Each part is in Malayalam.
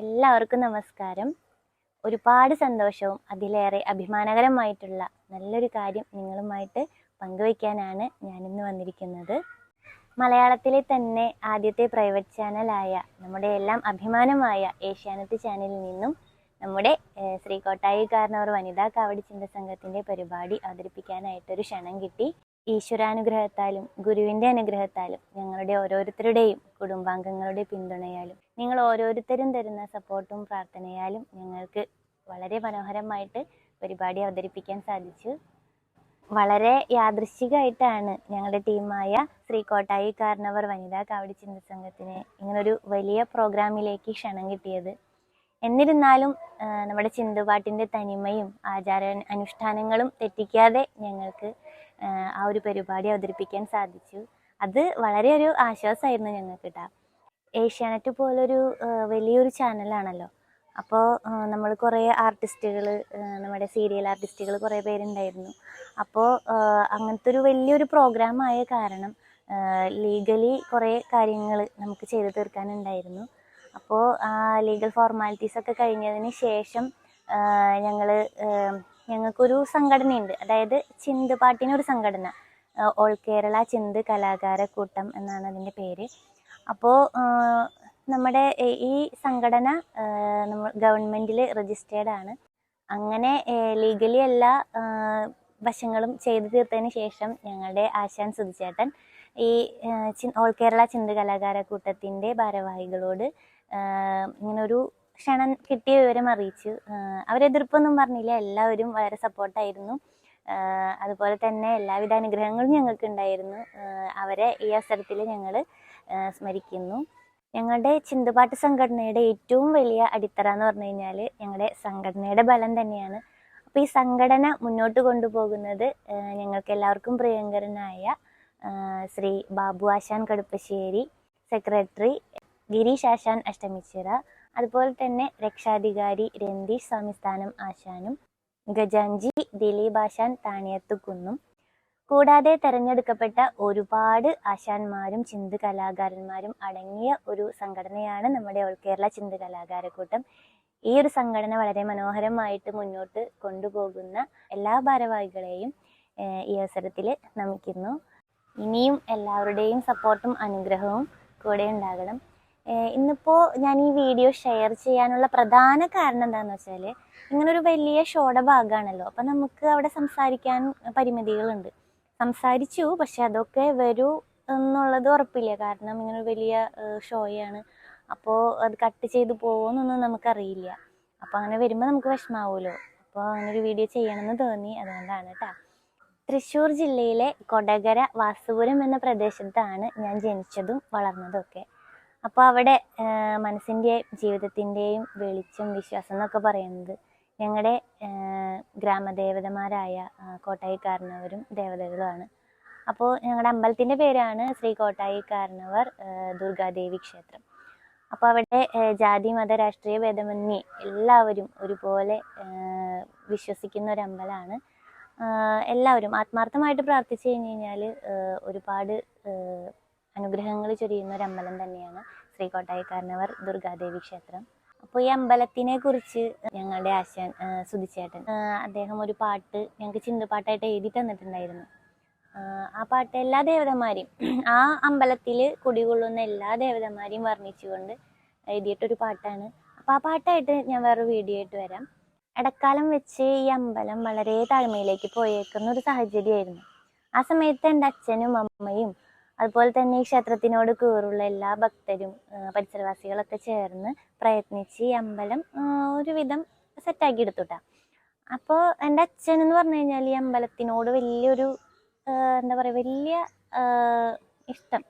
എല്ലാവർക്കും നമസ്കാരം. ഒരുപാട് സന്തോഷവും അതിലേറെ അഭിമാനകരമായിട്ടുള്ള നല്ലൊരു കാര്യം നിങ്ങളുമായിട്ട് പങ്കുവയ്ക്കാനാണ് ഞാനിന്ന് വന്നിരിക്കുന്നത്. മലയാളത്തിലെ തന്നെ ആദ്യത്തെ പ്രൈവറ്റ് ചാനലായ നമ്മുടെ എല്ലാം അഭിമാനമായ ഏഷ്യാനെറ്റ് ചാനലിൽ നിന്നും നമ്മുടെ ശ്രീ കോട്ടായി കാർന്നവർ വനിതാ കാവടി ചിന്ത സംഘത്തിൻ്റെ പരിപാടി അവതരിപ്പിക്കാനായിട്ടൊരു ക്ഷണം കിട്ടി. ഈശ്വരാനുഗ്രഹത്താലും ഗുരുവിൻ്റെ അനുഗ്രഹത്താലും ഞങ്ങളുടെ ഓരോരുത്തരുടെയും കുടുംബാംഗങ്ങളുടെ പിന്തുണയാലും നിങ്ങൾ ഓരോരുത്തരും തരുന്ന സപ്പോർട്ടും പ്രാർത്ഥനയാലും ഞങ്ങൾക്ക് വളരെ മനോഹരമായിട്ട് പരിപാടി അവതരിപ്പിക്കാൻ സാധിച്ചു. വളരെ യാദൃശ്ചികമായിട്ടാണ് ഞങ്ങളുടെ ടീമായ ശ്രീ കോട്ടായി കാർന്നവർ വനിതാ കാവടി ചിന്ത സംഘത്തിന് ഇങ്ങനൊരു വലിയ പ്രോഗ്രാമിലേക്ക് ക്ഷണം കിട്ടിയത്. എന്നിരുന്നാലും നമ്മുടെ ചിന്തുപാട്ടിൻ്റെ തനിമയും ആചാര അനുഷ്ഠാനങ്ങളും തെറ്റിക്കാതെ ഞങ്ങൾക്ക് ആ ഒരു പരിപാടി അവതരിപ്പിക്കാൻ സാധിച്ചു. അത് വളരെ ഒരു ആശ്വാസമായിരുന്നു ഞങ്ങൾക്ക് കേട്ടോ. ഏഷ്യാനെറ്റ് പോലൊരു വലിയൊരു ചാനലാണല്ലോ. അപ്പോൾ നമ്മൾ കുറേ ആർട്ടിസ്റ്റുകൾ, നമ്മുടെ സീരിയൽ ആർട്ടിസ്റ്റുകൾ കുറേ പേരുണ്ടായിരുന്നു. അപ്പോൾ അങ്ങനത്തെ ഒരു വലിയൊരു പ്രോഗ്രാമായ കാരണം ലീഗലി കുറേ കാര്യങ്ങൾ നമുക്ക് ചെയ്തു തീർക്കാനുണ്ടായിരുന്നു. അപ്പോൾ ആ ലീഗൽ ഫോർമാലിറ്റീസൊക്കെ കഴിഞ്ഞതിന് ശേഷം ഞങ്ങൾക്കൊരു സംഘടനയുണ്ട്. അതായത് ചിന്തുപാട്ടിനൊരു സംഘടന, ഓൾ കേരള ചിന്ത് കലാകാരക്കൂട്ടം എന്നാണ് അതിൻ്റെ പേര്. അപ്പോൾ നമ്മുടെ ഈ സംഘടന ഗവൺമെൻറ്റിൽ രജിസ്റ്റേർഡ് ആണ്. അങ്ങനെ ലീഗലി എല്ലാ വശങ്ങളും ചെയ്തു തീർത്തതിന് ശേഷം ഞങ്ങളുടെ ആശാൻ സുധിച്ചേട്ടൻ ഈ ഓൾ കേരള ചിന്ത് കലാകാരക്കൂട്ടത്തിൻ്റെ ഭാരവാഹികളോട് ഇങ്ങനൊരു ക്ഷണം കിട്ടിയ വിവരം അറിയിച്ചു. അവരെതിർപ്പൊന്നും പറഞ്ഞില്ല, എല്ലാവരും വളരെ സപ്പോർട്ടായിരുന്നു. അതുപോലെ തന്നെ എല്ലാവിധ അനുഗ്രഹങ്ങളും ഞങ്ങൾക്ക് ഉണ്ടായിരുന്നു. അവരെ ഈ അവസരത്തിൽ ഞങ്ങൾ സ്മരിക്കുന്നു. ഞങ്ങളുടെ ചിന്തുപാട്ട് സംഘടനയുടെ ഏറ്റവും വലിയ അടിത്തറ എന്ന് പറഞ്ഞു കഴിഞ്ഞാൽ ഞങ്ങളുടെ സംഘടനയുടെ ബലം തന്നെയാണ്. അപ്പോൾ ഈ സംഘടന മുന്നോട്ട് കൊണ്ടുപോകുന്നത് ഞങ്ങൾക്ക് എല്ലാവർക്കും പ്രിയങ്കരനായ ശ്രീ ബാബു ആശാൻ കടുപ്പശ്ശേരി, സെക്രട്ടറി ഗിരീഷ് ആശാൻ അഷ്ടമിച്ചിറ, അതുപോലെ തന്നെ രക്ഷാധികാരി രന്തീഷ് സ്വാമിസ്ഥാനം ആശാനും ഗജാഞ്ചി ദിലീപ് ആശാൻ താണിയത്തുകുന്നും, കൂടാതെ തെരഞ്ഞെടുക്കപ്പെട്ട ഒരുപാട് ആശാന്മാരും ചിന്ത് കലാകാരന്മാരും അടങ്ങിയ ഒരു സംഘടനയാണ് നമ്മുടെ ഓൾ കേരള ചിന്ത് കലാകാരക്കൂട്ടം. ഈ ഒരു സംഘടന വളരെ മനോഹരമായിട്ട് മുന്നോട്ട് കൊണ്ടുപോകുന്ന എല്ലാ ഭാരവാഹികളെയും ഈ അവസരത്തിൽ നമിക്കുന്നു. ഇനിയും എല്ലാവരുടെയും സപ്പോർട്ടും അനുഗ്രഹവും കൂടെ ഉണ്ടാകണം. ഇന്നിപ്പോൾ ഞാൻ ഈ വീഡിയോ ഷെയർ ചെയ്യാനുള്ള പ്രധാന കാരണം എന്താണെന്ന് വെച്ചാൽ, ഇങ്ങനൊരു വലിയ ഷോയുടെ ഭാഗമാണല്ലോ. അപ്പം നമുക്ക് അവിടെ സംസാരിക്കാൻ പരിമിതികളുണ്ട്. സംസാരിച്ചു, പക്ഷെ അതൊക്കെ വരൂ എന്നുള്ളത് ഉറപ്പില്ല. കാരണം ഇങ്ങനൊരു വലിയ ഷോയാണ്. അപ്പോൾ അത് കട്ട് ചെയ്ത് പോകുമെന്നൊന്നും നമുക്കറിയില്ല. അപ്പോൾ അങ്ങനെ വരുമ്പോൾ നമുക്ക് വിഷമാവുമല്ലോ. അപ്പോൾ അങ്ങനൊരു വീഡിയോ ചെയ്യണമെന്ന് തോന്നി, അതുകൊണ്ടാണ് കേട്ടോ. തൃശ്ശൂർ ജില്ലയിലെ കൊടകര വാസുപുരം എന്ന പ്രദേശത്താണ് ഞാൻ ജനിച്ചതും വളർന്നതും ഒക്കെ. അപ്പോൾ അവിടെ മനസ്സിൻ്റെയും ജീവിതത്തിൻ്റെയും വെളിച്ചം, വിശ്വാസം എന്നൊക്കെ പറയുന്നത് ഞങ്ങളുടെ ഗ്രാമദേവതമാരായ കോട്ടായി കാർന്നവരും ദേവതകളുമാണ്. അപ്പോൾ ഞങ്ങളുടെ അമ്പലത്തിൻ്റെ പേരാണ് ശ്രീ കോട്ടായി കാർന്നവർ ദുർഗാദേവി ക്ഷേത്രം. അപ്പോൾ അവിടെ ജാതി മത രാഷ്ട്രീയ ഭേദമന്യേ എല്ലാവരും ഒരുപോലെ വിശ്വസിക്കുന്ന ഒരു അമ്പലമാണ്. എല്ലാവരും ആത്മാർത്ഥമായിട്ട് പ്രാർത്ഥിച്ചു കഴിഞ്ഞ് കഴിഞ്ഞാൽ ഒരുപാട് അനുഗ്രഹങ്ങൾ ചൊരിയുന്ന ഒരു അമ്പലം തന്നെയാണ് ശ്രീ കോട്ടായി കാർന്നവർ ദുർഗാദേവി ക്ഷേത്രം. അപ്പോൾ ഈ അമ്പലത്തിനെ കുറിച്ച് ഞങ്ങളുടെ ആശാൻ സുധിച്ചേട്ടൻ അദ്ദേഹം ഒരു പാട്ട് ഞങ്ങൾക്ക് ചിന്തുപാട്ടായിട്ട് എഴുതി തന്നിട്ടുണ്ടായിരുന്നു. ആ പാട്ട് എല്ലാ ദേവതമാരെയും, ആ അമ്പലത്തിൽ കുടികൊള്ളുന്ന എല്ലാ ദേവതമാരെയും വർണ്ണിച്ചുകൊണ്ട് എഴുതിയിട്ടൊരു പാട്ടാണ്. അപ്പോൾ ആ പാട്ടായിട്ട് ഞാൻ വേറൊരു വീഡിയോ ആയിട്ട് വരാം. ഇടക്കാലം വെച്ച് ഈ അമ്പലം വളരെ താഴ്മയിലേക്ക് പോയേക്കുന്ന ഒരു സാഹചര്യമായിരുന്നു. ആ സമയത്ത് എൻ്റെ അച്ഛനും അമ്മയും അതുപോലെ തന്നെ ഈ ക്ഷേത്രത്തിനോട് കൂറുള്ള എല്ലാ ഭക്തരും പരിസരവാസികളൊക്കെ ചേർന്ന് പ്രയത്നിച്ച് ഈ അമ്പലം ഒരുവിധം സെറ്റാക്കി എടുത്തുട്ടാ. അപ്പോൾ എൻ്റെ അച്ഛൻ എന്ന് പറഞ്ഞു കഴിഞ്ഞാൽ ഈ അമ്പലത്തിനോട് വലിയൊരു എന്താ പറയുക, വലിയ ഇഷ്ടം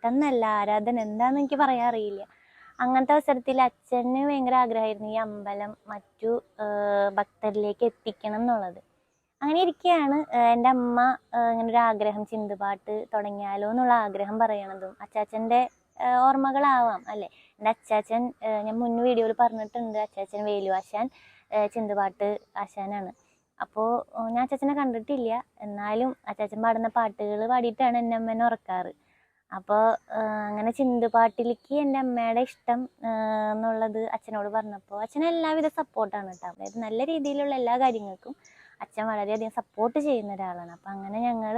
എന്നല്ല, ആരാധന എന്താണെന്ന് എനിക്ക് പറയാൻ അറിയില്ല. അങ്ങനത്തെ അവസരത്തിൽ അച്ഛന് ഭയങ്കര ആഗ്രഹമായിരുന്നു ഈ അമ്പലം മറ്റു ഭക്തരിലേക്ക് എത്തിക്കണം എന്നുള്ളത്. അങ്ങനെ ഇരിക്കുകയാണ് എൻ്റെ അമ്മ ഇങ്ങനെ ഒരു ആഗ്രഹം, ചിന്തുപാട്ട് തുടങ്ങിയാലോ എന്നുള്ള ആഗ്രഹം പറയണതും. അച്ചാച്ചൻ്റെ ഓർമ്മകളാവാം അല്ലേ. എൻ്റെ അച്ചാച്ചൻ, ഞാൻ മുൻ വീഡിയോയിൽ പറഞ്ഞിട്ടുണ്ട്, അച്ചാച്ചൻ വേലു ആശാൻ ചിന്തുപാട്ട് ആശാനാണ്. അപ്പോൾ ഞാൻ അച്ചാച്ചനെ കണ്ടിട്ടില്ല, എന്നാലും അച്ചാച്ചൻ പാടുന്ന പാട്ടുകൾ പാടിയിട്ടാണ് എൻ്റെ അമ്മേനെ ഉറക്കാറ്. അപ്പോൾ അങ്ങനെ ചിന്തുപാട്ടിലേക്ക് എൻ്റെ അമ്മയുടെ ഇഷ്ടം എന്നുള്ളത് അച്ഛനോട് പറഞ്ഞപ്പോൾ അച്ഛൻ എല്ലാവിധ സപ്പോർട്ടാണ് കേട്ടോ. അതായത് നല്ല രീതിയിലുള്ള എല്ലാ കാര്യങ്ങൾക്കും അച്ഛൻ വളരെയധികം സപ്പോർട്ട് ചെയ്യുന്ന ഒരാളാണ്. അപ്പം അങ്ങനെ ഞങ്ങൾ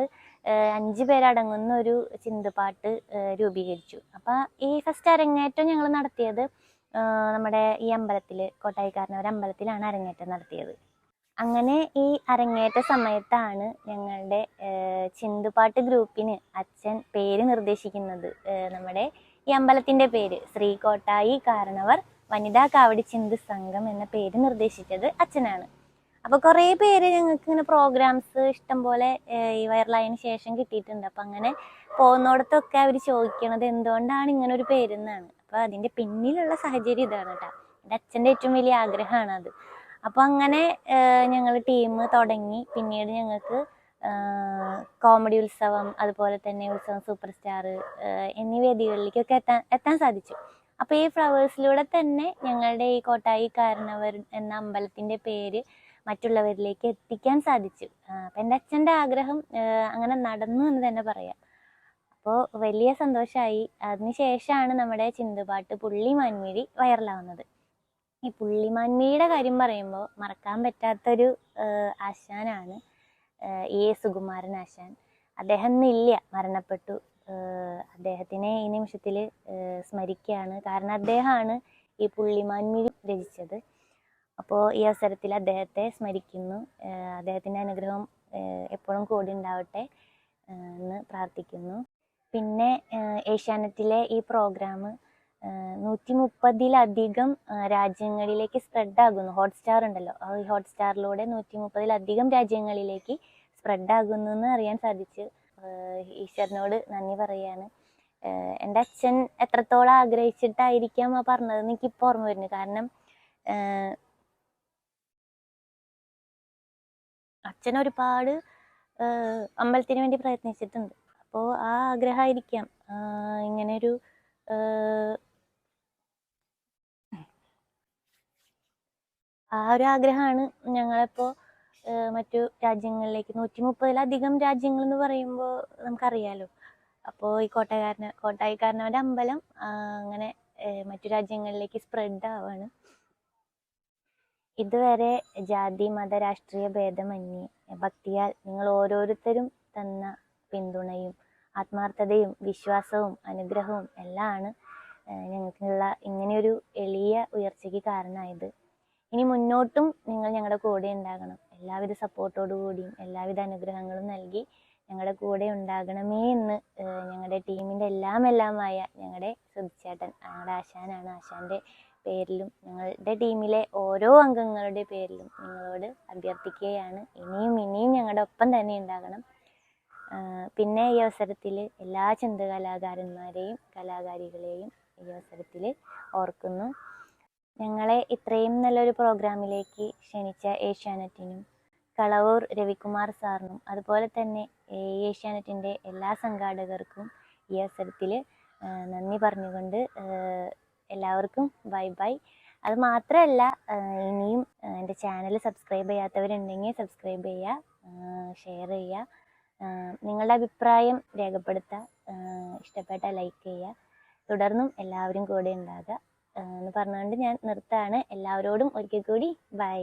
5 പേരടങ്ങുന്ന ഒരു ചിന്തുപാട്ട് രൂപീകരിച്ചു. അപ്പം ഈ ഫസ്റ്റ് അരങ്ങേറ്റം ഞങ്ങൾ നടത്തിയത് നമ്മുടെ ഈ അമ്പലത്തിൽ, കോട്ടായിക്കാരനവർ അമ്പലത്തിലാണ് അരങ്ങേറ്റം നടത്തിയത്. അങ്ങനെ ഈ അരങ്ങേറ്റ സമയത്താണ് ഞങ്ങളുടെ ചിന്തുപാട്ട് ഗ്രൂപ്പിന് അച്ഛൻ പേര് നിർദ്ദേശിക്കുന്നത്. നമ്മുടെ ഈ അമ്പലത്തിൻ്റെ പേര് ശ്രീ കോട്ടായി കാരണവർ വനിതാ കാവടി ചിന്തു സംഘം എന്ന പേര് നിർദ്ദേശിച്ചത് അച്ഛനാണ്. അപ്പോൾ കുറേ പേര് ഞങ്ങൾക്ക് ഇങ്ങനെ പ്രോഗ്രാംസ് ഇഷ്ടം പോലെ ഈ വൈറലായതിന് ശേഷം കിട്ടിയിട്ടുണ്ട്. അപ്പം അങ്ങനെ പോകുന്നിടത്തൊക്കെ അവർ ചോദിക്കണത് എന്തുകൊണ്ടാണ് ഇങ്ങനെ ഒരു പേരെന്നാണ്. അപ്പോൾ അതിൻ്റെ പിന്നിലുള്ള സാഹചര്യം ഇതാണ് കേട്ടോ. എൻ്റെ അച്ഛൻ്റെ ഏറ്റവും വലിയ ആഗ്രഹമാണ് അത്. അപ്പോൾ അങ്ങനെ ഞങ്ങൾ ടീം തുടങ്ങി. പിന്നീട് ഞങ്ങൾക്ക് കോമഡി ഉത്സവം, അതുപോലെ തന്നെ ഉത്സവം സൂപ്പർ സ്റ്റാർ എന്നീ വേദികളിലേക്കൊക്കെ എത്താൻ സാധിച്ചു. അപ്പോൾ ഈ ഫ്ലവേഴ്സിലൂടെ തന്നെ ഞങ്ങളുടെ ഈ കോട്ടായി കാരണവർ എന്ന അമ്പലത്തിൻ്റെ പേര് മറ്റുള്ളവരിലേക്ക് എത്തിക്കാൻ സാധിച്ചു. അപ്പം എൻ്റെ അച്ഛൻ്റെ ആഗ്രഹം അങ്ങനെ നടന്നു എന്ന് തന്നെ പറയാം. അപ്പോൾ വലിയ സന്തോഷമായി. അതിനുശേഷമാണ് നമ്മുടെ ചിന്തുപാട്ട് പുള്ളിമാൻമിഴി വൈറലാവുന്നത്. ഈ പുള്ളിമാൻമിഴിയുടെ കാര്യം പറയുമ്പോൾ മറക്കാൻ പറ്റാത്തൊരു ആശാനാണ് എ സുകുമാരൻ ആശാൻ. അദ്ദേഹം ഇന്നില്ല, മരണപ്പെട്ടു. അദ്ദേഹത്തിനെ ഈ നിമിഷത്തിൽ സ്മരിക്കുകയാണ്. കാരണം അദ്ദേഹമാണ് ഈ പുള്ളിമാൻമിഴി രചിച്ചത്. അപ്പോൾ ഈ അവസരത്തിൽ അദ്ദേഹത്തെ സ്മരിക്കുന്നു. അദ്ദേഹത്തിൻ്റെ അനുഗ്രഹം എപ്പോഴും കൂടി ഉണ്ടാവട്ടെ എന്ന് പ്രാർത്ഥിക്കുന്നു. പിന്നെ ഏഷ്യാനെറ്റിലെ ഈ പ്രോഗ്രാം 130-ലധികം രാജ്യങ്ങളിലേക്ക് സ്പ്രെഡാകുന്നു. ഹോട്ട്സ്റ്റാർ ഉണ്ടല്ലോ, ഈ ഹോട്ട്സ്റ്റാറിലൂടെ 130-ലധികം രാജ്യങ്ങളിലേക്ക് സ്പ്രെഡാകുന്നു എന്ന് അറിയാൻ സാധിച്ചു. ഈശ്വരനോട് നന്ദി പറയുകയാണ്. എൻ്റെ അച്ഛൻ എത്രത്തോളം ആഗ്രഹിച്ചിട്ടായിരിക്കാം ആ പറഞ്ഞതെന്ന് എനിക്കിപ്പോൾ ഓർമ്മ വരുന്നു. കാരണം അച്ഛൻ ഒരുപാട് അമ്പലത്തിന് വേണ്ടി പ്രയത്നിച്ചിട്ടുണ്ട്. അപ്പോൾ ആ ആഗ്രഹമായിരിക്കാം ഇങ്ങനെയൊരു ആ ഒരു ആഗ്രഹമാണ് ഞങ്ങളിപ്പോൾ മറ്റു രാജ്യങ്ങളിലേക്ക് 130-ലധികം രാജ്യങ്ങൾ എന്ന് പറയുമ്പോൾ നമുക്കറിയാലോ. അപ്പോൾ ഈ കോട്ടായിക്കാരനവരുടെ അമ്പലം അങ്ങനെ മറ്റു രാജ്യങ്ങളിലേക്ക് സ്പ്രെഡ് ആവാണ്. ഇതുവരെ ജാതി മത രാഷ്ട്രീയ ഭേദമന്യേ ഭക്തിയാൽ നിങ്ങൾ ഓരോരുത്തരും തന്ന പിന്തുണയും ആത്മാർത്ഥതയും വിശ്വാസവും അനുഗ്രഹവും എല്ലാമാണ് ഞങ്ങൾക്കുള്ള ഇങ്ങനെയൊരു എളിയ ഉയർച്ചയ്ക്ക് കാരണമായത്. ഇനി മുന്നോട്ടും നിങ്ങൾ ഞങ്ങളുടെ കൂടെ ഉണ്ടാകണം. എല്ലാവിധ സപ്പോർട്ടോടുകൂടിയും എല്ലാവിധ അനുഗ്രഹങ്ങളും നൽകി ഞങ്ങളുടെ കൂടെ ഉണ്ടാകണമേ എന്ന് ഞങ്ങളുടെ ടീമിൻ്റെ എല്ലാമായ ഞങ്ങളുടെ സുധിച്ചേട്ടൻ, ഞങ്ങളുടെ ആശാനാണ്. ആശാൻ്റെ പേരിലും ഞങ്ങളുടെ ടീമിലെ ഓരോ അംഗങ്ങളുടെ പേരിലും നിങ്ങളോട് അഭ്യർത്ഥിക്കുകയാണ്. ഇനിയും ഞങ്ങളുടെ ഒപ്പം തന്നെ ഉണ്ടാകണം. പിന്നെ ഈ അവസരത്തിൽ എല്ലാ ചിന്തകലാകാരന്മാരെയും കലാകാരികളെയും ഈ അവസരത്തിൽ ഓർക്കുന്നു. ഞങ്ങളെ ഇത്രയും നല്ലൊരു പ്രോഗ്രാമിലേക്ക് ക്ഷണിച്ച ഏഷ്യാനെറ്റിനും കളവൂർ രവികുമാർ സാറിനും അതുപോലെ തന്നെ ഏഷ്യാനെറ്റിൻ്റെ എല്ലാ സംഘാടകർക്കും ഈ അവസരത്തിൽ നന്ദി പറഞ്ഞുകൊണ്ട് എല്ലാവർക്കും ബൈ. അത് മാത്രമല്ല, ഇനിയും എൻ്റെ ചാനൽ സബ്സ്ക്രൈബ് ചെയ്യാത്തവരുണ്ടെങ്കിൽ സബ്സ്ക്രൈബ് ചെയ്യുക, ഷെയർ ചെയ്യുക, നിങ്ങളുടെ അഭിപ്രായം രേഖപ്പെടുത്തുക, ഇഷ്ടപ്പെട്ട ലൈക്ക് ചെയ്യുക. തുടർന്നും എല്ലാവരും കൂടെ ഉണ്ടാകുക എന്ന് പറഞ്ഞുകൊണ്ട് ഞാൻ നിർത്താണ്. എല്ലാവരോടും ഒരിക്കൽ കൂടി ബൈ.